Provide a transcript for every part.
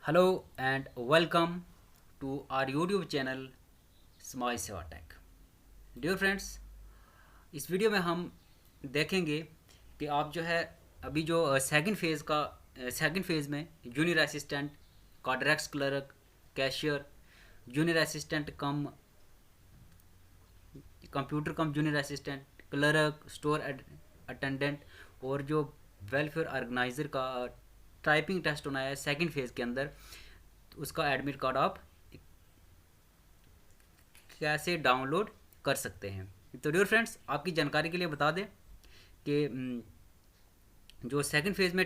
Hello and welcome to our YouTube channel smile Seva tech. Dear friends, इस video में हम देखेंगे कि आप जो है अभी जो सेकंड फेज़ में junior assistant, contracts clerk, cashier, junior assistant cum computer cum junior assistant, clerk, store attendant और जो वेलफेयर ऑर्गेनाइज़र का टाइपिंग टेस्ट होना है सेकंड फेज़ के अंदर, तो उसका एडमिट कार्ड आप कैसे डाउनलोड कर सकते हैं। तो डियर फ्रेंड्स, आपकी जानकारी के लिए बता दें कि जो सेकंड फेज़ में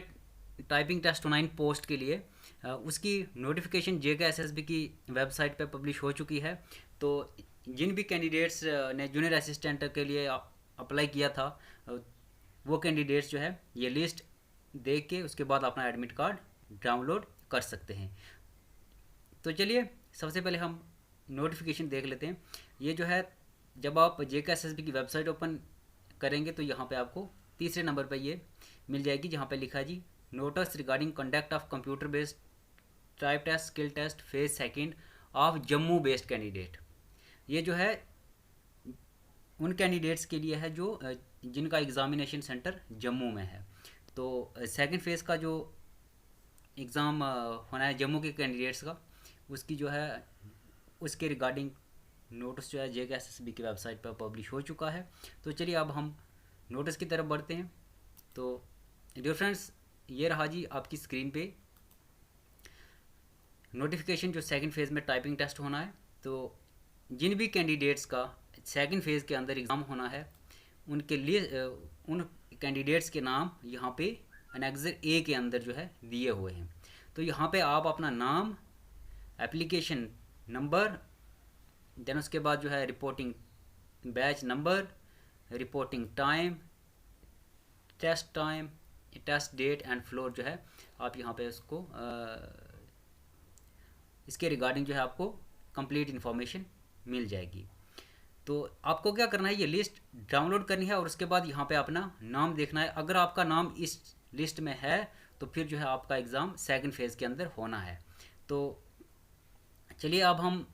टाइपिंग टेस्ट ऑनलाइन पोस्ट के लिए उसकी नोटिफिकेशन JKSSB की वेबसाइट पर पब्लिश हो चुकी है। तो जिन भी कैंडिडेट्स ने जूनियर असिस्टेंट के लिए अप्लाई किया था, वो कैंडिडेट्स जो है ये लिस्ट देख के उसके बाद अपना एडमिट कार्ड डाउनलोड कर सकते हैं। तो चलिए सबसे पहले हम नोटिफिकेशन देख लेते हैं। ये जो है, जब आप JKSSB की वेबसाइट ओपन करेंगे तो यहाँ पे आपको तीसरे नंबर पे ये मिल जाएगी, जहाँ पे लिखा है जी notice regarding conduct of computer based type test skill test phase second of Jammu based candidate. ये जो है उन कैंडिडेट्स के लिए है जो जिनका एग्ज़ामिनेशन सेंटर जम्मू में है। तो सेकंड फेज़ का जो एग्ज़ाम होना है जम्मू के कैंडिडेट्स का, उसकी जो है उसके रिगार्डिंग नोटिस जो है JKSSB की वेबसाइट पर पब्लिश हो चुका है। तो चलिए अब हम नोटिस की तरफ बढ़ते हैं। तो डियर फ्रेंड्स, ये रहा जी आपकी स्क्रीन पे नोटिफिकेशन जो सेकंड फेज़ में टाइपिंग टेस्ट होना है। तो जिन भी कैंडिडेट्स का सेकंड फेज़ के अंदर एग्ज़ाम होना है, उनके लिए उन कैंडिडेट्स के नाम यहाँ पे एनेक्सर A के अंदर जो है दिए हुए हैं। तो यहाँ पे आप अपना नाम, एप्लीकेशन नंबर, देन उसके बाद जो है reporting batch number, reporting time, test date and floor जो है आप यहाँ पे उसको इसके रिगार्डिंग जो है आपको कंप्लीट इन्फॉर्मेशन मिल जाएगी। तो आपको क्या करना है, ये लिस्ट डाउनलोड करनी है और उसके बाद यहाँ पे अपना नाम देखना है। अगर आपका नाम इस लिस्ट में है तो फिर जो है आपका एग्ज़ाम सेकंड फेज़ के अंदर होना है। तो चलिए अब हम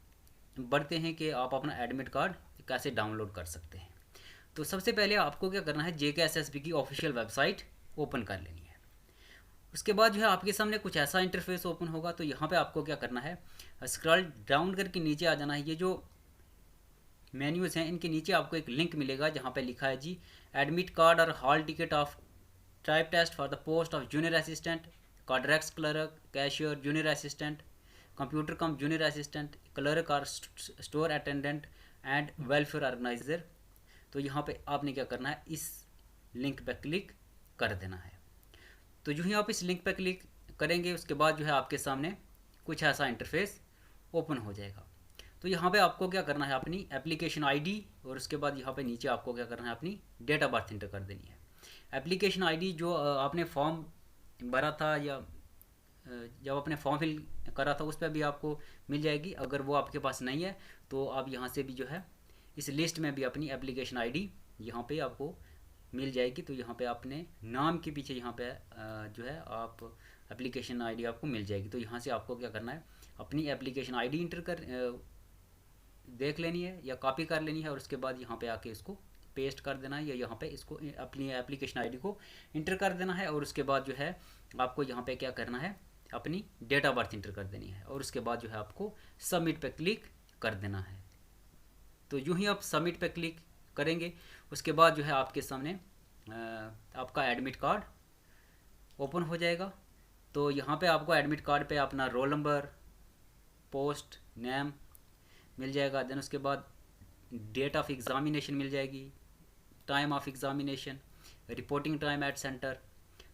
बढ़ते हैं कि आप अपना एडमिट कार्ड कैसे डाउनलोड कर सकते हैं। तो सबसे पहले आपको क्या करना है, JKSSB की ऑफिशियल वेबसाइट ओपन कर लेनी है। उसके बाद जो है आपके सामने कुछ ऐसा इंटरफेस ओपन होगा। तो यहाँ पे आपको क्या करना है, स्क्रॉल डाउन करके नीचे आ जाना है। ये जो मेन्यूज़ हैं इनके नीचे आपको एक लिंक मिलेगा जहाँ पे लिखा है जी एडमिट कार्ड और hall ticket of type test for the post of junior assistant, contracts clerk, cashier, junior assistant, computer cum junior assistant, clerk और store attendant and welfare organizer. तो यहाँ पे आपने क्या करना है, इस लिंक पे क्लिक कर देना है। तो जो ही आप इस लिंक पे क्लिक करेंगे उसके बाद जो है आपके सामने कुछ ऐसा इंटरफेस ओपन हो जाएगा। तो यहाँ पे आपको क्या करना है, अपनी एप्लीकेशन आईडी और उसके बाद यहाँ पे नीचे आपको क्या करना है, अपनी डेट ऑफ बर्थ इंटर कर देनी है। एप्लीकेशन आईडी जो आपने फॉर्म भरा था या जब आपने फॉर्म फिल करा था उस पर भी आपको मिल जाएगी। अगर वो आपके पास नहीं है तो आप यहाँ से भी जो है इस लिस्ट में भी अपनी एप्लीकेशन आईडी यहाँ पे आपको मिल जाएगी। तो यहाँ पे आपने नाम के पीछे यहाँ पे जो है आप एप्लीकेशन आईडी आपको मिल जाएगी। तो यहाँ से आपको क्या करना है, अपनी एप्लीकेशन आईडी इंटर कर देख लेनी है या कॉपी कर लेनी है और उसके बाद यहाँ पे आके इसको पेस्ट कर देना है या यहाँ पे इसको अपनी एप्लीकेशन आईडी को इंटर कर देना है। और उसके बाद जो है आपको यहाँ पे क्या करना है, अपनी डेट ऑफ बर्थ इंटर कर देनी है और उसके बाद जो है आपको सबमिट पे क्लिक कर देना है। तो यूँ ही आप सबमिट पे क्लिक करेंगे उसके बाद जो है आपके सामने आपका एडमिट कार्ड ओपन हो जाएगा। तो यहाँ पे आपको एडमिट कार्ड पे अपना रोल नंबर, पोस्ट नेम मिल जाएगा। देन उसके बाद डेट ऑफ एग्ज़ामिनेशन मिल जाएगी, time of examination, reporting time at centre.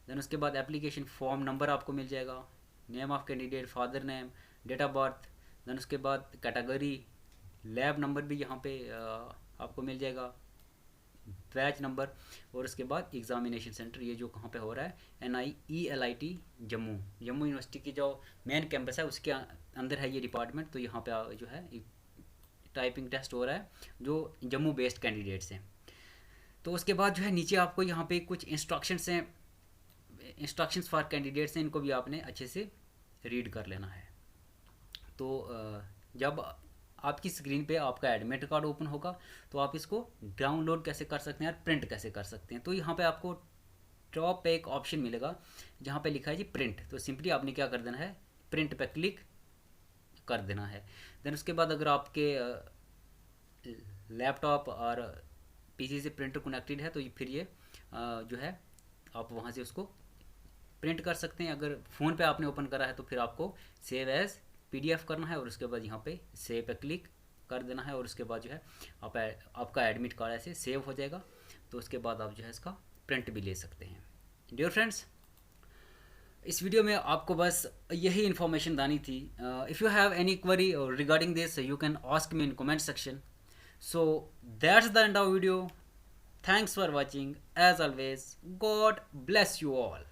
Then उसके बाद एप्लीकेशन फॉर्म नंबर आपको मिल जाएगा, name of candidate, father name, date of birth. Then उसके बाद कैटेगरी, लैब नंबर भी यहाँ पे आपको मिल जाएगा, बैच नंबर और उसके बाद एग्ज़ामिनेशन सेंटर, ये जो कहाँ पे हो रहा है NIELIT जम्मू यूनिवर्सिटी की जो मेन कैंपस है उसके अंदर है ये डिपार्टमेंट। तो यहाँ पे जो है टाइपिंग टेस्ट हो रहा है जो जम्मू बेस्ड कैंडिडेट्स हैं। तो उसके बाद जो है नीचे आपको यहाँ पे कुछ इंस्ट्रक्शंस हैं, इंस्ट्रक्शंस फॉर कैंडिडेट्स हैं, इनको भी आपने अच्छे से रीड कर लेना है। तो जब आपकी स्क्रीन पे आपका एडमिट कार्ड ओपन होगा तो आप इसको डाउनलोड कैसे कर सकते हैं और प्रिंट कैसे कर सकते हैं। तो यहाँ पे आपको टॉप पे एक ऑप्शन मिलेगा जहाँ पे लिखा है जी प्रिंट। तो सिंपली आपने क्या कर देना है, प्रिंट पे क्लिक कर देना है। देन उसके बाद अगर आपके लैपटॉप और पीसी से प्रिंटर कनेक्टेड है तो फिर ये जो है आप वहाँ से उसको प्रिंट कर सकते हैं। अगर फ़ोन पे आपने ओपन करा है तो फिर आपको सेव एज़ पीडीएफ करना है और उसके बाद यहाँ पे सेव पे क्लिक कर देना है और उसके बाद जो है आपका एडमिट कार्ड ऐसे सेव हो जाएगा। तो उसके बाद आप जो है इसका प्रिंट भी ले सकते हैं। डियर फ्रेंड्स, इस वीडियो में आपको बस यही इन्फॉर्मेशन दानी थी। If you have any query regarding this you can ask me in comment section. So that's the end of video. Thanks for watching. As always, God bless you all.